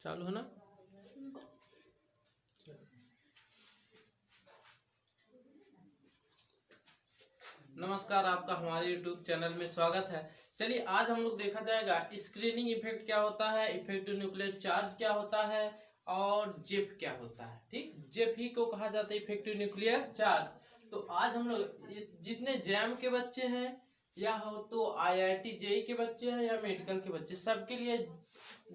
चालू है ना। नमस्कार, आपका हमारे YouTube चैनल में स्वागत है। चलिए आज हम लोग देखा जाएगा स्क्रीनिंग इफेक्ट क्या होता है, इफेक्टिव न्यूक्लियर चार्ज क्या होता है और जेफ क्या होता है। ठीक, जेफ ही को कहा जाता है इफेक्टिव न्यूक्लियर चार्ज। तो आज हम लोग जितने जैम के बच्चे हैं या हो तो IIT जेई के बच्चे हैं या मेडिकल के बच्चे, सबके लिए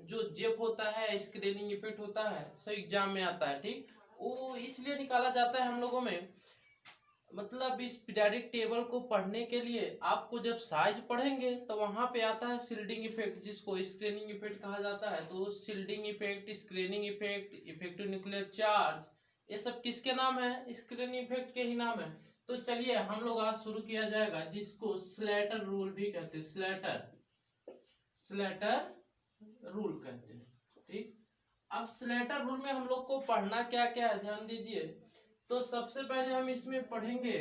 जो जेफ होता है स्क्रीनिंग इफेक्ट होता है, सब एग्जाम में आता है। ठीक, वो इसलिए निकाला जाता है हम लोगों में, मतलब इस पीरियोडिक टेबल को पढ़ने के लिए आपको जब साइज पढ़ेंगे तो वहां पे आता है शिल्डिंग इफेक्ट, जिसको स्क्रीनिंग इफेक्ट कहा जाता है। तो shielding effect, screening effect, effective nuclear charge, ये सब किसके नाम है? स्क्रीनिंग इफेक्ट के ही नाम है। तो चलिए हम लोग आज शुरू किया जाएगा, जिसको स्लेटर रूल भी कहते हैं। स्लेटर रूल कहते हैं। ठीक, अब स्लेटर रूल में हम लोग को पढ़ना क्या क्या है, ध्यान दीजिए। तो सबसे पहले हम इसमें पढ़ेंगे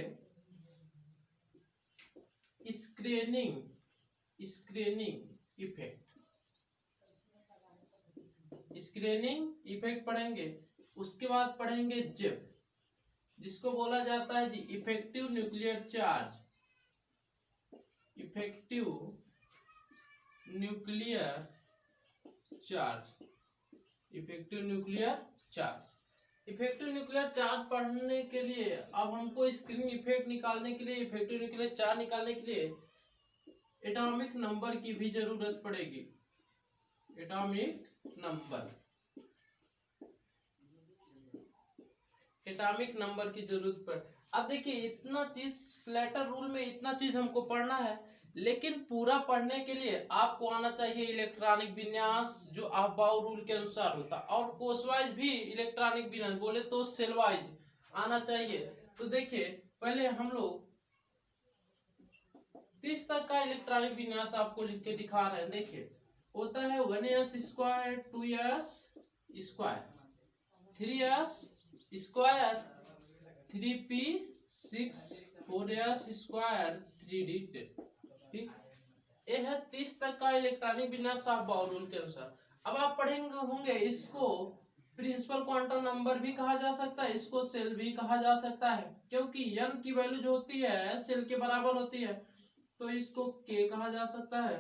स्क्रीनिंग इफेक्ट पढ़ेंगे। उसके बाद पढ़ेंगे जेफ, जिसको बोला जाता है जी effective nuclear charge. Effective nuclear charge पढ़ने के लिए अब हमको स्क्रीनिंग इफेक्ट निकालने के लिए, इफेक्टिव न्यूक्लियर चार्ज निकालने के लिए एटॉमिक नंबर की भी जरूरत पड़ेगी। एटॉमिक नंबर की जरूरत पड़। अब देखिए इतना चीज स्लेटर रूल में, इतना चीज हमको पढ़ना है, लेकिन पूरा पढ़ने के लिए आपको आना चाहिए इलेक्ट्रॉनिक विन्यास, जो अहबाउ रूल के अनुसार होता है, और कोर्सवाइज भी इलेक्ट्रॉनिक विन्यास, बोले तो सेल वाइज आना चाहिए। तो देखिए पहले हम लोग 30 तक का इलेक्ट्रॉनिक विन्यास आपको लिख के दिखा रहे हैं। देखिए होता है 1s square, 2s square, 3s square, 3p6, 4s square, 3d10। ठीक, ये है 30 तक का इलेक्ट्रॉनिक विन्यास अहबाउ रूल के अनुसार। अब आप पढ़ेंगे होंगे, इसको प्रिंसिपल क्वांटम नंबर भी कहा जा सकता है, इसको सेल भी कहा जा सकता है, क्योंकि n की वैल्यू जो होती है सेल के बराबर होती है, तो इसको k कहा जा सकता है।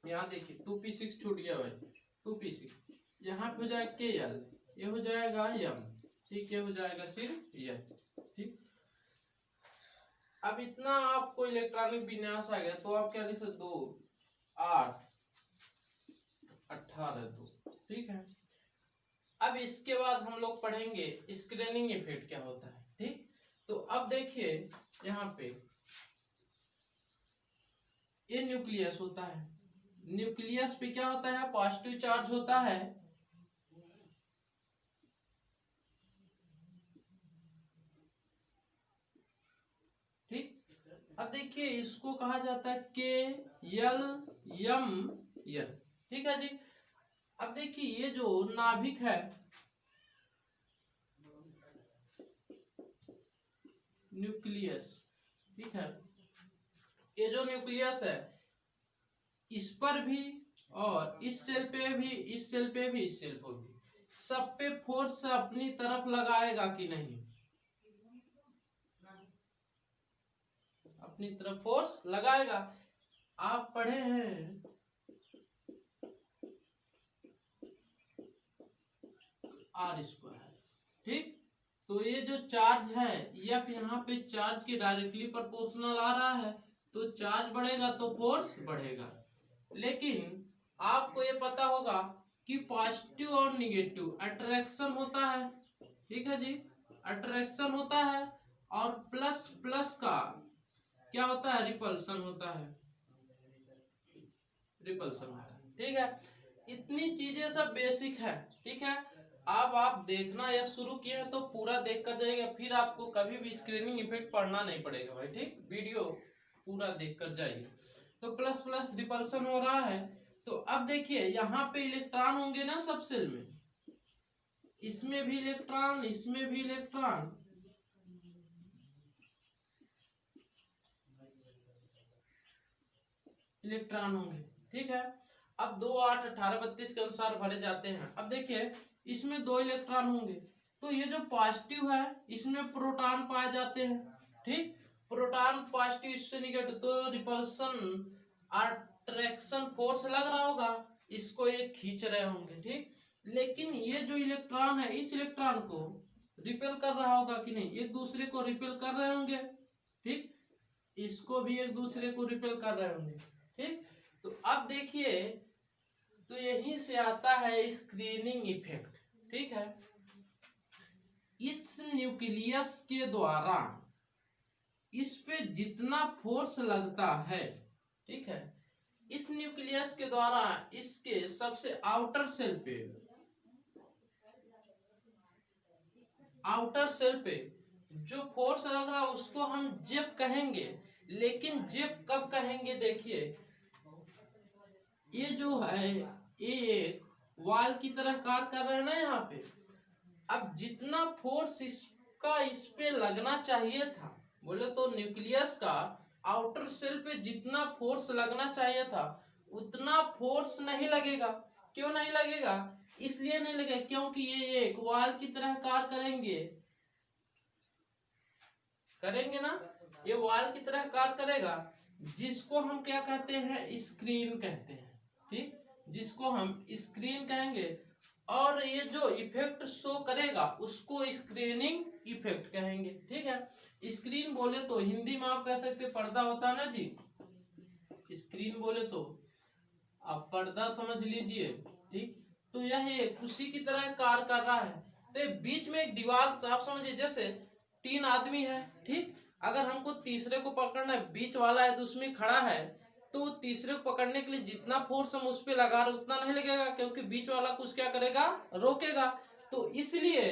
यहाँ देखिए 2p6 छूट गया भाई, 2p6 यहाँ पे हो जाएगा kl, ये हो जाएगा m। ठीक, ये हो जाएगा सिर्फ यह। ठीक, अब इतना आपको इलेक्ट्रॉनिक विन्यास आ गया, तो आप क्या लिखते 2 8 18 2। ठीक है, अब इसके बाद हम लोग पढ़ेंगे स्क्रीनिंग इफेक्ट क्या होता है। ठीक, तो अब देखिए यहाँ पे ये न्यूक्लियस होता है, न्यूक्लियस पे क्या होता है? पॉजिटिव चार्ज होता है। ठीक, अब देखिए इसको कहा जाता है KLMN। ठीक है जी। अब देखिए ये जो नाभिक है, न्यूक्लियस, ठीक है, ये जो न्यूक्लियस है, इस पर भी और इस सेल पे भी, इस सेल पे भी, इस सेल पर भी, सब पे फोर्स अपनी तरफ लगाएगा कि नहीं? अपनी तरफ फोर्स लगाएगा। आप पढ़े हैं R स्क्वायर। ठीक, तो ये जो चार्ज है F, यहाँ पे चार्ज के डायरेक्टली प्रोपोर्शनल आ रहा है, तो चार्ज बढ़ेगा तो फोर्स बढ़ेगा। लेकिन आपको ये पता होगा कि पॉजिटिव और निगेटिव अट्रैक्शन होता है। ठीक है जी, अट्रैक्शन होता है, और प्लस प्लस का क्या होता है? रिपल्सन होता है। ठीक है, इतनी चीजें सब बेसिक है। ठीक है, अब आप देखना या शुरू किए हैं तो पूरा देख कर जाइएगा, फिर आपको कभी भी स्क्रीनिंग इफेक्ट पढ़ना नहीं पड़ेगा भाई। ठीक, वीडियो पूरा देख कर जाइए। तो प्लस प्लस रिपल्सन हो रहा है। तो अब देखिए यहाँ पे इलेक्ट्रॉन होंगे ना सब सेल में, इसमें भी इलेक्ट्रॉन, इसमें भी इलेक्ट्रॉन, होंगे। ठीक है, अब 2 8 18 32 के अनुसार भरे जाते हैं। अब देखिए इसमें 2 इलेक्ट्रॉन होंगे, तो ये जो पॉजिटिव है इसमें प्रोटॉन पाए जाते हैं। ठीक, प्रोटॉन पॉजिटिव, इससे निगेटिव, तो रिपल्सन अट्रैक्शन फोर्स लग रहा होगा, इसको ये खींच रहे होंगे। ठीक, लेकिन ये जो इलेक्ट्रॉन है इस इलेक्ट्रॉन को रिपेल कर रहा होगा कि नहीं, एक दूसरे को रिपेल कर रहे होंगे। ठीक, इसको भी एक दूसरे को रिपेल कर रहे होंगे। ठीक, तो अब देखिए, तो यहीं से आता है स्क्रीनिंग इफेक्ट। ठीक है, इस न्यूक्लियस के द्वारा इस पे जितना फोर्स लगता है, ठीक है, इस न्यूक्लियस के द्वारा इसके सबसे आउटर सेल पे जो फोर्स लग रहा है उसको हम जेप कहेंगे। लेकिन जेप कब कहेंगे, देखिए ये जो है ये एक वाल की तरह कार्य कर रहा है ना यहाँ पे। अब जितना फोर्स इसका इस पे लगना चाहिए था, बोले तो न्यूक्लियस का आउटर सेल पे जितना फोर्स लगना चाहिए था उतना फोर्स नहीं लगेगा। क्यों नहीं लगेगा, इसलिए नहीं लगेगा क्योंकि ये एक वाल की तरह कार्य करेंगे ना, ये वाल की तरह कार्य करेगा, जिसको हम क्या कहते हैं, स्क्रीन कहते हैं। ठीक, जिसको हम स्क्रीन कहेंगे, और ये जो इफेक्ट शो करेगा उसको स्क्रीनिंग इफेक्ट कहेंगे। ठीक है, स्क्रीन बोले तो हिंदी में आप कह सकते हैं पर्दा होता है ना जी, स्क्रीन बोले तो आप पर्दा समझ लीजिए। ठीक, तो यह एक उसी की तरह कार्य कर रहा है। तो बीच में एक दीवार, आप समझिए जैसे 3 आदमी है। ठीक, अगर हमको तीसरे को पकड़ना है, बीच वाला है तो उसमें खड़ा है, तो तीसरे को पकड़ने के लिए जितना फोर्स हम उस पर लगा रहे उतना नहीं लगेगा, क्योंकि बीच वाला कुछ क्या करेगा, रोकेगा। तो इसलिए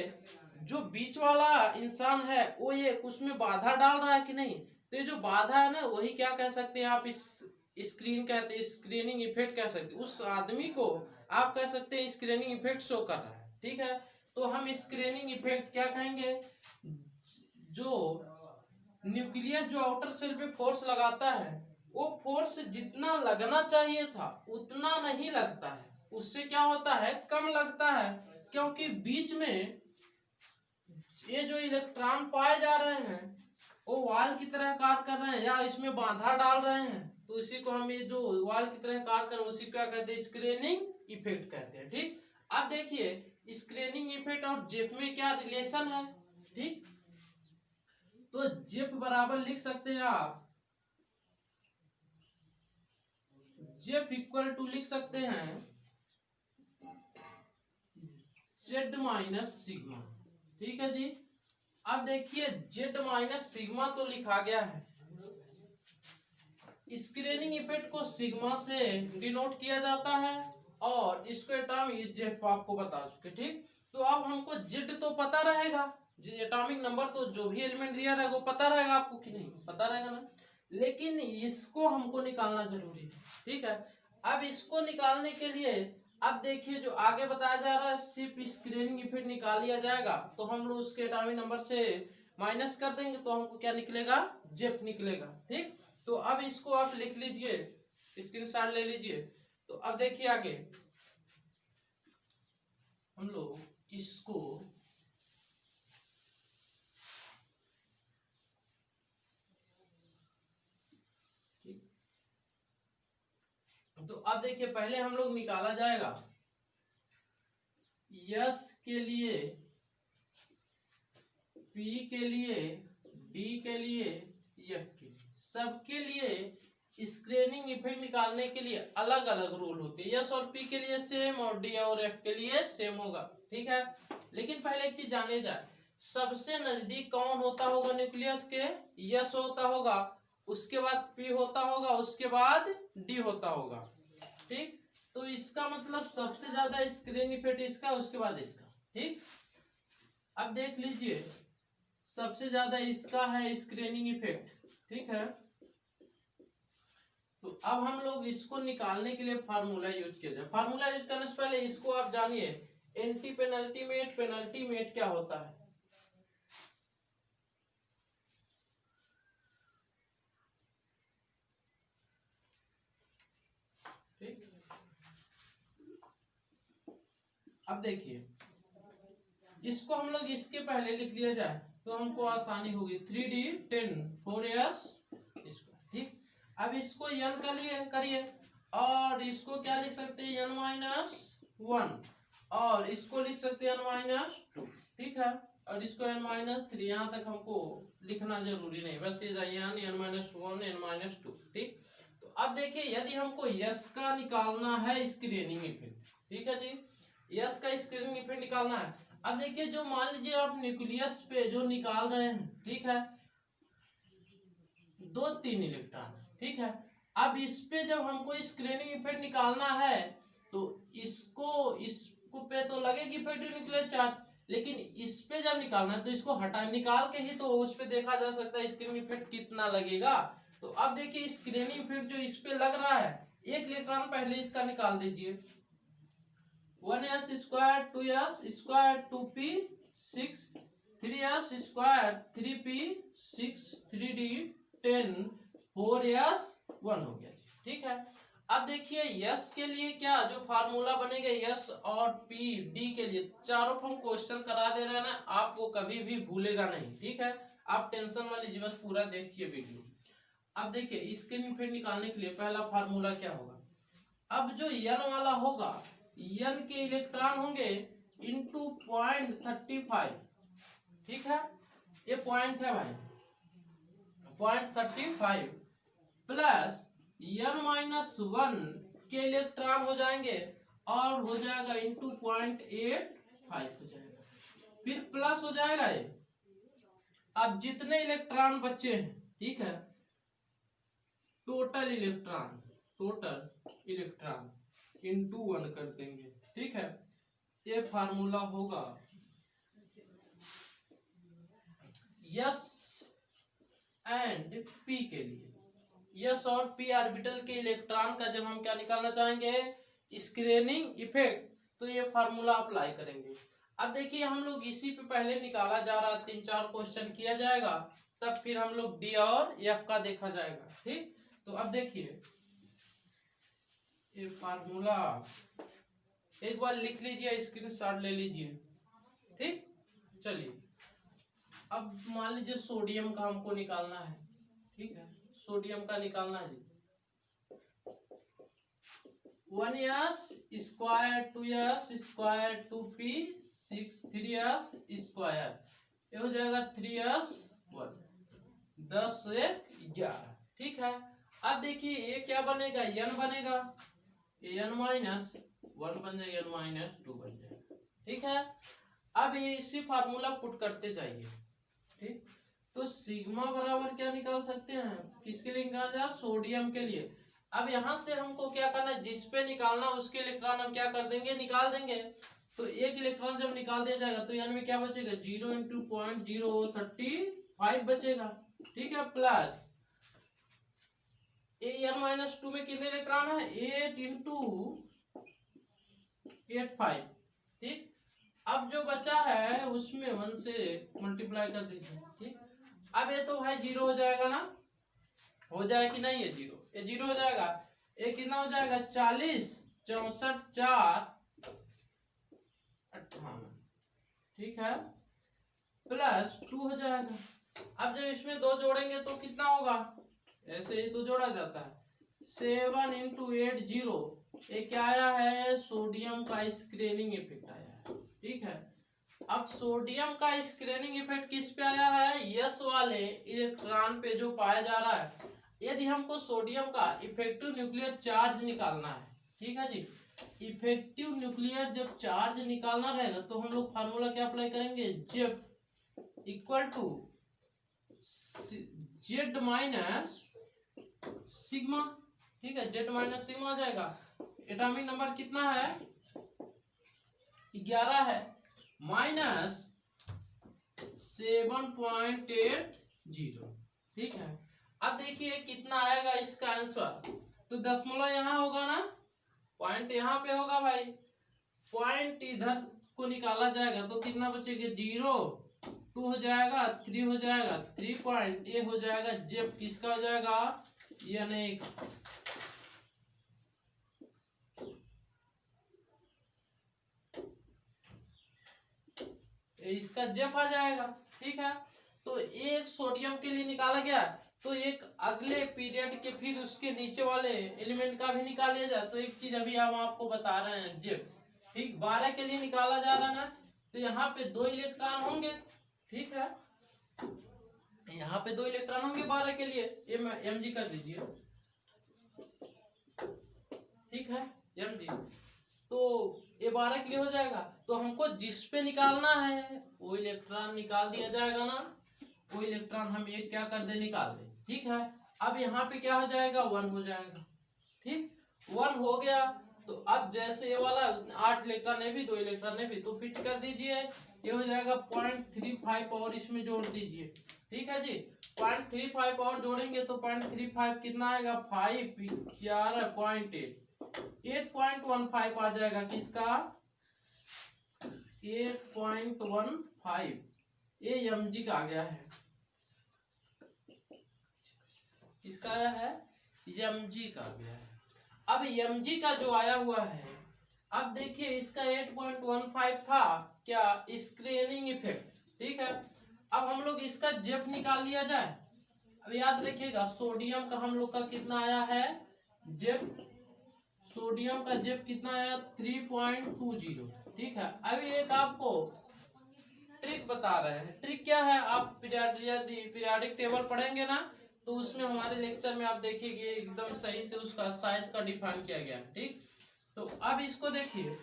जो बीच वाला इंसान है वो ये उसमें बाधा डाल रहा है कि नहीं, तो ये जो बाधा है ना वही क्या कह सकते हैं आप, इस स्क्रीन कहते हैं, स्क्रीनिंग इफेक्ट कह सकते हैं। उस आदमी को आप कह सकते हैं स्क्रीनिंग इफेक्ट शो कर रहा है। ठीक है, तो हम स्क्रीनिंग इफेक्ट क्या कहेंगे, जो न्यूक्लियस जो आउटर सेल पे फोर्स लगाता है वो फोर्स जितना लगना चाहिए था उतना नहीं लगता है, उससे क्या होता है, कम लगता है, क्योंकि बीच में ये जो इलेक्ट्रॉन पाए जा रहे हैं वो वाल की तरह कार्य कर रहे हैं या इसमें बाधा डाल रहे हैं, तो इसी को हम ये जो वाल की तरह कार्य कर रहे हैं उसी को क्या कहते हैं, स्क्रीनिंग इफेक्ट कहते हैं। ठीक, अब देखिए स्क्रीनिंग इफेक्ट और जेफ में क्या रिलेशन है। ठीक, तो जेफ बराबर लिख सकते हैं आप, जेफ इक्वल टू लिख सकते हैं जेड माइनस सिग्मा। ठीक है जी, अब देखिए जेड माइनस सिग्मा तो लिखा गया है, स्क्रीनिंग इफेक्ट को सिग्मा से डिनोट किया जाता है और इसको एटॉमिक जेड आपको बता चुके। ठीक, तो अब हमको जेड तो पता रहेगा, एटॉमिक नंबर तो जो भी एलिमेंट दिया रहेगा वो पता रहेगा आपको कि नहीं, पता रहेगा ना, लेकिन इसको हमको निकालना जरूरी है। ठीक है, अब इसको निकालने के लिए अब देखिए जो आगे बताया जा रहा है सिर्फ स्क्रीनिंग इफेक्ट निकाल लिया जाएगा, तो हम लोग उसके एटॉमिक नंबर से माइनस कर देंगे तो हमको क्या निकलेगा, जेफ निकलेगा। ठीक, तो अब इसको आप लिख लीजिए, स्क्रीनशॉट ले लीजिए। तो अब देखिए आगे हम लोग इसको तो अब देखिए पहले हम लोग निकाला जाएगा यस के लिए, पी के लिए, डी के लिए, एफ के लिए, सबके लिए स्क्रीनिंग इफेक्ट निकालने के लिए अलग अलग रूल होते हैं। यस और पी के लिए सेम और डी और एफ के लिए सेम होगा। ठीक है, लेकिन पहले एक चीज जाने जाए, सबसे नजदीक कौन होता होगा न्यूक्लियस के, यस होता होगा, उसके बाद पी होता होगा, उसके बाद डी होता होगा। ठीक, तो इसका मतलब सबसे ज्यादा स्क्रीनिंग इफेक्ट इसका, उसके बाद इसका। ठीक, अब देख लीजिए सबसे ज्यादा इसका है स्क्रीनिंग इफेक्ट। ठीक है, तो अब हम लोग इसको निकालने के लिए फार्मूला यूज किया जाए। फार्मूला यूज करने से पहले इसको आप जानिए एंटी पेनल्टीमेट, पेनल्टीमेट क्या होता है। ठीक, अब देखिए इसको हम लोग इसके पहले लिख लिया जाए तो हमको आसानी होगी। 3D 10 4s स्क्वायर, ठीक। अब इसको n का लिए करिए और इसको क्या लिख सकते हैं n-1 और इसको लिख सकते हैं n-2, ठीक है। और इसको n-3, यहाँ तक हमको लिखना जरूरी नहीं, बस ये n-1 n-2, ठीक। तो अब देखिए यदि हमको यस का निकालना है स्क्रीनिंग इफेक्ट, ठीक है जी, यस का स्क्रीनिंग इफेक्ट निकालना है। अब देखिए जो मान लीजिए आप न्यूक्लियस पे जो निकाल रहे हैं, ठीक है, 2-3 इलेक्ट्रॉन, ठीक है। अब इस पे जब हमको स्क्रीनिंग इफेक्ट निकालना है तो इसको पे तो लगेगी इफेक्टिव न्यूक्लियर चार्ज, लेकिन इस पे जब निकालना है तो इसको हटा निकाल के ही तो उस पे देखा जा सकता है स्क्रीनिंग इफेक्ट कितना लगेगा। तो अब देखिए स्क्रीनिंग इफेक्ट जो इस पे लग रहा है, एक इलेक्ट्रॉन पहले इसका निकाल दीजिए। 1s square 2s square 2p 6 3s square 3p 6 3d 10 4s 1 हो गया, ठीक है। अब देखिए यस के लिए क्या जो फार्मूला बनेगा यस और पी डी के लिए, चारों हम क्वेश्चन करा दे रहे हैं ना, आपको कभी भी भूलेगा नहीं, ठीक है। आप टेंशन मत लीजिए, बस पूरा देखिए वीडियो। अब देखिए इसके इफेक्ट निकालने के लिए पहला फार्मूला क्या होगा। अब जो n वाला होगा, n के इलेक्ट्रॉन होंगे इंटू 0.35, ठीक है, ये पॉइंट है भाई, 0.35 प्लस n-1 के इलेक्ट्रॉन हो जाएंगे और हो जाएगा इंटू 0.85 हो जाएगा, फिर प्लस हो जाएगा ये। अब जितने इलेक्ट्रॉन बचे हैं, ठीक है, टोटल इलेक्ट्रॉन इंटू 1 कर देंगे, ठीक है। ये फार्मूला होगा यस एंड पी के लिए। यस और पी ऑर्बिटल के इलेक्ट्रॉन का जब हम क्या निकालना चाहेंगे स्क्रीनिंग इफेक्ट, तो ये फार्मूला अप्लाई करेंगे। अब देखिए हम लोग इसी पे पहले निकाला जा रहा, 3-4 क्वेश्चन किया जाएगा, तब फिर हम लोग डी और एफ का देखा जाएगा, ठीक। तो अब देखिए ये फार्मूला एक बार लिख लीजिए, स्क्रीनशॉट ले लीजिए, ठीक। चलिए अब मान लीजिए सोडियम का हमको निकालना है, ठीक है, सोडियम का निकालना है 1s square 2s square 2p 6 3s square, ये हो जाएगा 3s 1 10 से 11, ठीक है। अब देखिए ये क्या बनेगा n बनेगा, n-1 बन जाएगा, n-2 बन जाएगा, ठीक है। अब ये इसी फार्मूला पुट करते जाइए, ठीक। तो सिग्मा बराबर क्या निकाल सकते हैं, किसके लिए निकाला जाए, सोडियम के लिए। अब यहाँ से हमको क्या करना है, जिस पे निकालना उसके इलेक्ट्रॉन हम क्या कर देंगे, निकाल देंगे। तो एक इलेक्ट्रॉन जब निकाल दिया जाएगा तो यानी में क्या बचेगा 0 इंटू 0.035 बचेगा, ठीक है, प्लस n-2 में कितने इलेक्ट्रॉन है 8 इंटू 85, ठीक। अब जो बचा है उसमें 1 से मल्टीप्लाई कर दीजिए, ठीक। अब ये तो भाई 0 हो जाएगा ना, हो जाए कि नहीं, ये 0, ये 0 हो जाएगा। ये कितना हो जाएगा 40 64 4 58, ठीक है, प्लस 2 हो जाएगा। अब जब इसमें 2 जोड़ेंगे तो कितना होगा, ऐसे ही तो जोड़ा जाता है 7 इंटू 8 0, ये क्या आया है सोडियम का स्क्रीनिंग इफेक्ट आया है, ठीक है। अब सोडियम का स्क्रीनिंग इफेक्ट किस पे आया है, यस वाले इलेक्ट्रॉन पे जो पाया जा रहा है। यदि हमको सोडियम का इफेक्टिव न्यूक्लियर चार्ज निकालना है, ठीक है जी, इफेक्टिव न्यूक्लियर जब चार्ज निकालना रहेगा तो हम लोग फार्मूला क्या अप्लाई करेंगे, Zeff equal to Z minus sigma, ठीक है, जेड माइनस सिग्मा हो जाएगा। एटॉमिक नंबर कितना है 11 है, माइनस 7.80, ठीक है। अब देखिए कितना आएगा इसका आंसर, तो दशमलव यहाँ होगा ना, पॉइंट यहाँ पे होगा भाई, पॉइंट इधर को निकाला जाएगा तो कितना बचेगा 0 2 हो जाएगा 3 हो जाएगा 3 पॉइंट, ये हो जाएगा जेब किसका हो जाएगा यानी इसका जेफ आ जाएगा। ठीक है, तो एक सोडियम के लिए निकाला गया, तो एक अगले पीरियड के फिर उसके नीचे वाले एलिमेंट का भी निकाल लिया जाए। तो एक चीज अभी हम आपको बता रहे हैं जेफ। ठीक, 12 के लिए निकाला जा रहा है ना, तो यहाँ पे 2 इलेक्ट्रॉन होंगे। ठीक है, यहाँ पे 2 इलेक्ट्रॉन होंगे 12 के लिए, एम जी कर दीजिए। ठीक है, एम जी, तो ये 12 के लिए हो जाएगा। तो हमको जिस पे निकालना है वो इलेक्ट्रॉन निकाल दिया जाएगा ना, वो इलेक्ट्रॉन हम एक क्या कर दे, निकाल दे। ठीक है, अब यहाँ पे क्या हो जाएगा, 1 हो जाएगा। ठीक, 1 हो गया, तो अब जैसे ये वाला 8 इलेक्ट्रॉन है भी, 2 इलेक्ट्रॉन है भी, तो फिट कर दीजिए। ये हो जाएगा 0.35 और इसमें जोड़ दीजिए। ठीक है जी, 0.35 और जोड़ेंगे तो 0.35 कितना आएगा, 5 11.8 8.15 आ जाएगा। किसका, 8.15 ये mg का आ गया है। किसका आया है, mg का आ गया है। अब mg का जो आया हुआ है, अब देखिए इसका 8.15 था क्या, स्क्रीनिंग इफेक्ट। ठीक है, अब हम लोग इसका जेफ निकाल लिया जाए। अब याद रखिएगा सोडियम का हम लोग का कितना आया है जेफ, सोडियम का जेफ कितना आया 3.20। ठीक है, अभी एक आपको ट्रिक बता रहे हैं। ट्रिक क्या है, आप पीरियाडिक टेबल पढ़ेंगे ना, तो उसमें हमारे लेक्चर में आप देखिए एकदम सही से उसका साइज का डिफाइन किया गया है। ठीक, तो अब इसको देखिए,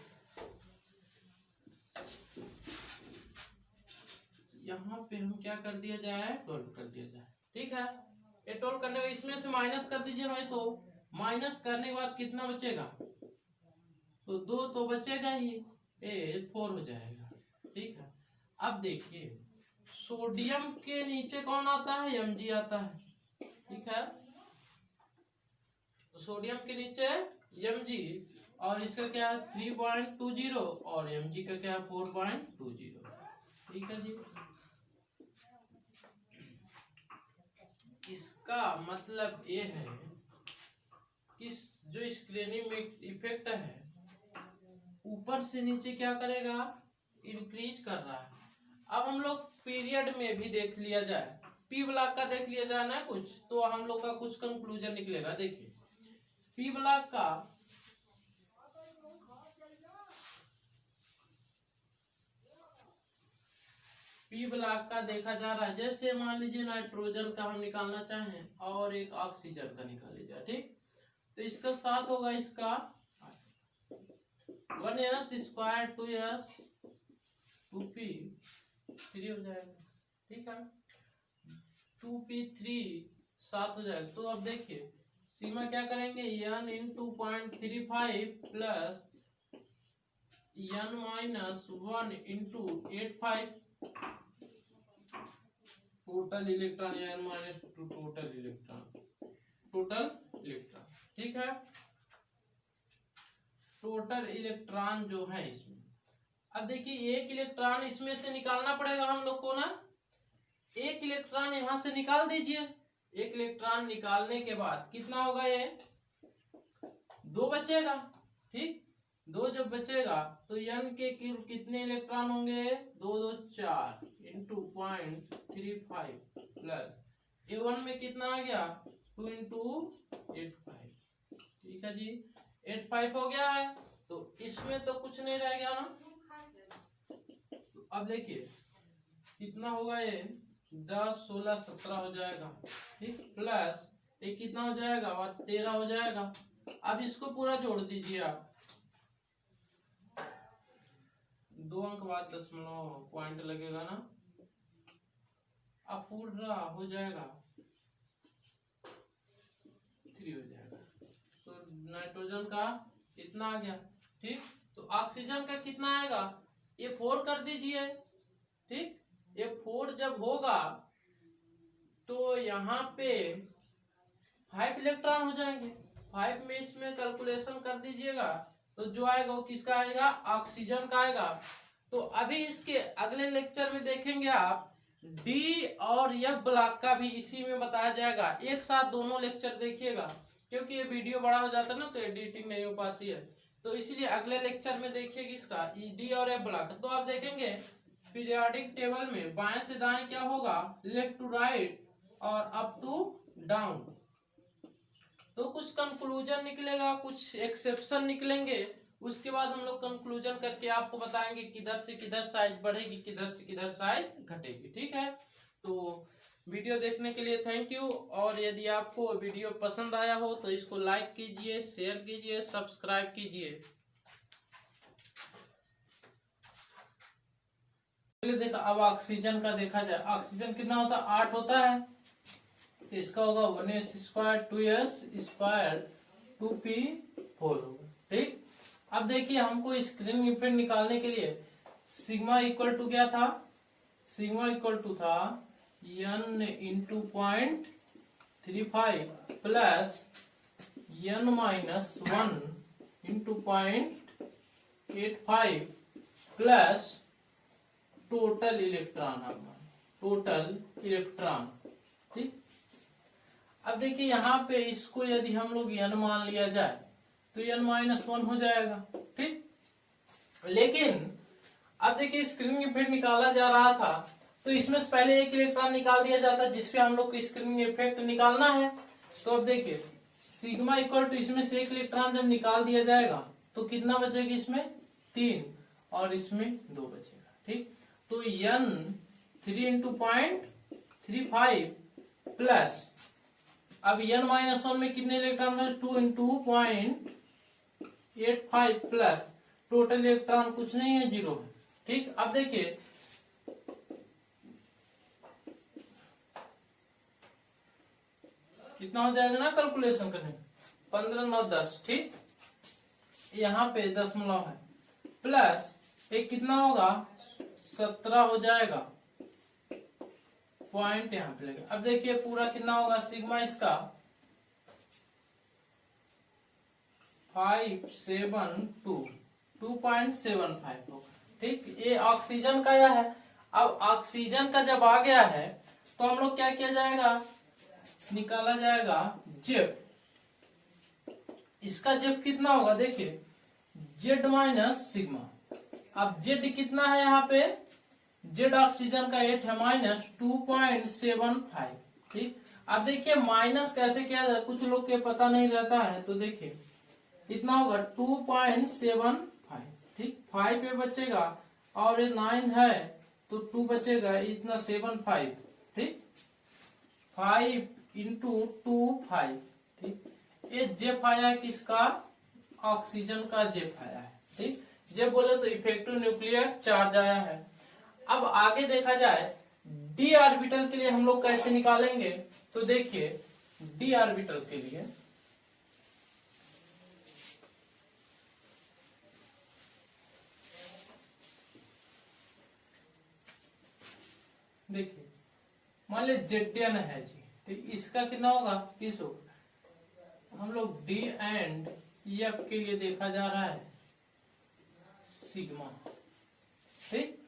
यहाँ पे हम क्या कर दिया जाए, 12 कर दिया जाए। ठीक है, ये 12 करने के इसमें से माइनस कर दीजिए भाई, तो माइनस करने के बाद कितना बचेगा, तो 2 तो बचेगा ही, 4 हो जाएगा। ठीक है, अब देखिए सोडियम के नीचे कौन आता है, mg आता है। ठीक है, सोडियम के नीचे mg, और इसका क्या है 3.20 और mg का क्या है 4.20। ठीक है जी, इसका मतलब ये है कि जो स्क्रीनिंग इफेक्ट है ऊपर से नीचे क्या करेगा, इंक्रीज कर रहा है। अब हम लोग पीरियड में भी देख लिया जाए, पी ब्लॉक का देख लिया जाए ना कुछ, तो हम लोग का कुछ कंक्लूजन निकलेगा। देखिए पी ब्लॉक का देखा जा रहा है, जैसे मान लीजिए नाइट्रोजन का हम निकालना चाहें और एक ऑक्सीजन का निकाले जाए। ठीक, तो इसका 7 होगा, इसका 1s स्क्वायर 2s 2p 3 हो जाएगा। ठीक है, 2p3 7 हो जाएगा। तो अब देखिए सीमा क्या करेंगे, n into 0.35 plus n minus 1 into 85 total electron, या n माइनस टोटल इलेक्ट्रॉन। ठीक है, टोटल इलेक्ट्रॉन जो है इसमें, अब देखिए एक इलेक्ट्रॉन इसमें से निकालना पड़ेगा हम लोग को ना, एक इलेक्ट्रॉन यहां से निकाल दीजिए। एक इलेक्ट्रॉन निकालने के बाद कितना होगा, ये 2 बचेगा। ठीक, 2 जब बचेगा तो n के कितने इलेक्ट्रॉन होंगे, 2 2 4 इंटू 0.35 प्लस A1 में कितना आ गया 2 इंटू 85। ठीक है जी, 85 हो गया है, तो इसमें तो कुछ नहीं रह गया ना। तो अब देखिए कितना होगा, ये 10 16 17 हो जाएगा। ठीक, प्लस ये कितना हो जाएगा और 13 हो जाएगा। अब इसको पूरा जोड़ दीजिए आप, 2 अंक बाद दशमलव पॉइंट लगेगा ना, अब पूरा हो जाएगा 3 हो जाएगा। तो नाइट्रोजन का कितना आ गया। ठीक, तो ऑक्सीजन का कितना आएगा, ये 4 कर दीजिए। ठीक, ये 4 जब होगा तो यहाँ पे 5 इलेक्ट्रॉन हो जाएंगे। 5 में इसमें कैलकुलेशन कर दीजिएगा, तो जो आएगा वो किसका आएगा, ऑक्सीजन का आएगा। तो अभी इसके अगले लेक्चर में देखेंगे आप डी और एफ ब्लॉक का भी इसी में बताया जाएगा। एक साथ दोनों लेक्चर देखिएगा, क्योंकि ये वीडियो बड़ा हो जाता है ना, तो एडिटिंग नहीं हो पाती है, तो इसीलिए अगले लेक्चर में देखिएगा इसका डी और एफ ब्लॉक। तो आप देखेंगे पीरियोडिक टेबल में बाएं से दाएं क्या होगा, लेफ्ट टू राइट और अप टू डाउन। तो कुछ कंक्लूजन निकलेगा, कुछ एक्सेप्शन निकलेंगे, उसके बाद हम लोग कंक्लूजन करके आपको बताएंगे किधर से किधर साइज बढ़ेगी, किधर से किधर साइज घटेगी। ठीक है, तो वीडियो देखने के लिए थैंक यू। और यदि आपको वीडियो पसंद आया हो तो इसको लाइक कीजिए, शेयर कीजिए, सब्सक्राइब कीजिए। देखा, अब ऑक्सीजन का देखा जाए, ऑक्सीजन कितना होता है, 8 होता है, तो इसका होगा 1s square 2s square 2p4 होगा। ठीक, अब देखिए हमको स्क्रीनिंग इफेक्ट निकालने के लिए सिग्मा इक्वल टू क्या था, सिग्मा इक्वल टू था n into 0.35 plus n minus 1 into 0.85 plus total electron, total electron. ठीक, अब देखिए यहाँ पे इसको यदि हम लोग n मान लिया जाए तो n माइनस 1 हो जाएगा। ठीक, लेकिन अब देखिए स्क्रीनिंग इफेक्ट निकाला जा रहा था तो इसमें से पहले एक इलेक्ट्रॉन निकाल दिया जाता है जिसपे हम लोग को स्क्रीनिंग इफेक्ट निकालना है। तो अब देखिए सिग्मा इक्वल टू इसमें से एक इलेक्ट्रॉन जब निकाल दिया जाएगा तो कितना बचेगा, इसमें 3 और इसमें 2 बचेगा। ठीक, तो n 3 इंटू 0.35 प्लस अब n माइनस 1 में कितने इलेक्ट्रॉन है, 2 इंटू 0.85 प्लस टोटल इलेक्ट्रॉन कुछ नहीं है, 0 है। ठीक, अब देखिए कितना हो जाएगा ना, कैलकुलेशन करने 15 9 10। ठीक, यहाँ पे दशमलव है, प्लस एक कितना होगा 17 हो जाएगा, पॉइंट यहाँ पे लगे। अब देखिए पूरा कितना होगा, सिग्मा इसका 2.75 होगा। ठीक, ये ऑक्सीजन का यह है। अब ऑक्सीजन का जब आ गया है तो हम लोग क्या किया जाएगा, निकाला जाएगा जेब। इसका जेब कितना होगा, देखिए जेड माइनस सिग्मा। अब जेड कितना है यहाँ पे, जेड ऑक्सीजन का 8 है, माइनस 2.75। ठीक, अब देखिए माइनस कैसे किया जाए, कुछ लोग के पता नहीं रहता है, तो देखिए कितना होगा 2.75। ठीक, 5 पे बचेगा और ये 9 है तो 2 बचेगा, इतना 75। ठीक, 5 इंटू 2 5। ठीक, ये जेफ आया है किसका, ऑक्सीजन का जेफ आया है। ठीक, जेफ बोले तो इफेक्टिव न्यूक्लियर चार्ज आया है। अब आगे देखा जाए डी ऑर्बिटल के लिए हम लोग कैसे निकालेंगे, तो देखिए डी ऑर्बिटल के लिए देखिए मान लीजिए जेडन है जी, तो इसका कितना होगा, 30 होगा। हम लोग डी एंड एफ के लिए देखा जा रहा है सिग्मा। ठीक,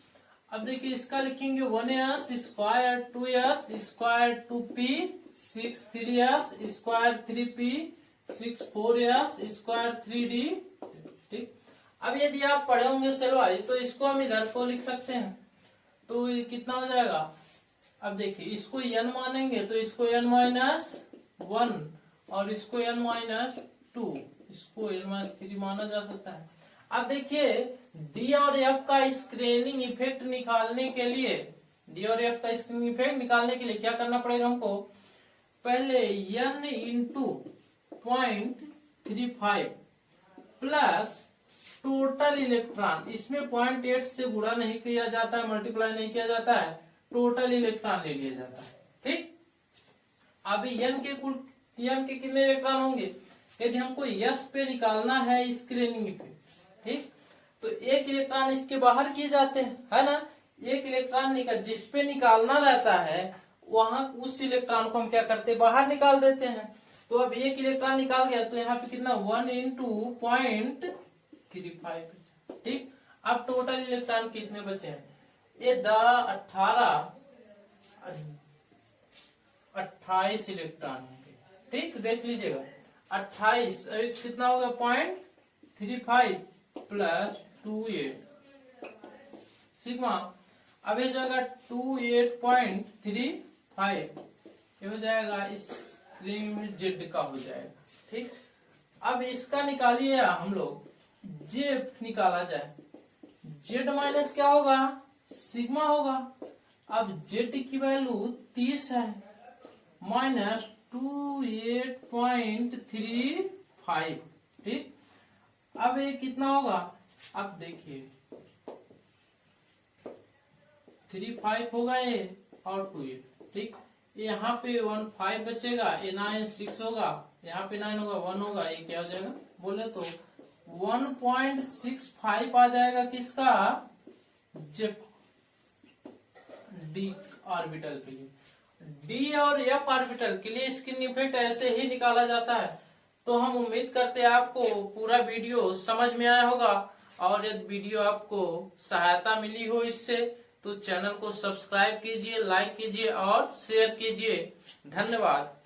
अब देखिए इसका लिखेंगे 1s square 2s square 2p 6 3s square 3p 6 4s square 3d। ठीक, अब यदि आप पढ़े होंगे सेलवारी तो इसको हम इधर को लिख सकते हैं, तो ये कितना हो जाएगा। अब देखिए इसको n मानेंगे तो इसको n माइनस 1 और इसको n माइनस 2, इसको n माइनस 3 माना जा सकता है। अब देखिए डी और एफ का स्क्रीनिंग इफेक्ट निकालने के लिए, डी और एफ का स्क्रीनिंग इफेक्ट निकालने के लिए क्या करना पड़ेगा हमको, पहले n into 0.35 plus total electron, इसमें 0.8 से गुणा नहीं किया जाता है, मल्टीप्लाई नहीं किया जाता है, टोटल इलेक्ट्रॉन ले लिया जाता है। ठीक, अभी n के कितने इलेक्ट्रॉन होंगे, यदि हमको s पे निकालना है स्क्रीनिंग इफेक्ट, ठीक, तो एक इलेक्ट्रॉन इसके बाहर किए जाते हैं, है ना, एक इलेक्ट्रॉन जिसपे निकालना रहता है वहां उस इलेक्ट्रॉन को हम क्या करते हैं, बाहर निकाल देते हैं। तो अब एक इलेक्ट्रॉन निकाल गया तो यहाँ पे कितना 1 इंटू 0.35। ठीक, अब टोटल इलेक्ट्रॉन कितने बचे हैं, ये 28 इलेक्ट्रॉन होंगे। ठीक, देख लीजिएगा 28 कितना होगा 0.35 प्लस 28 सिग्मा। अब ये जाएगा 28.35, ये हो जाएगा इस स्क्रीन जेड का हो जाएगा। ठीक, अब इसका निकालिए हम लोग, जेड निकाला जाए, जेड माइनस क्या होगा, सिग्मा होगा। अब जेड की वैल्यू 30 है, माइनस 28.35। ठीक, अब ये कितना होगा, अब देखिए 35 होगा ये और 28। ठीक, यहाँ पे 15 बचेगा, ये 9 6 होगा, यहाँ पे 9 होगा, 1 होगा, ये क्या हो जाएगा बोले तो 1.65 आ जाएगा किसका, जेड डी ऑर्बिटल के लिए। डी और एफ ऑर्बिटल के लिए स्क्रीन इफेक्ट ऐसे ही निकाला जाता है। तो हम उम्मीद करते हैं आपको पूरा वीडियो समझ में आया होगा, और यदि वीडियो आपको सहायता मिली हो इससे, तो चैनल को सब्सक्राइब कीजिए, लाइक कीजिए और शेयर कीजिए। धन्यवाद।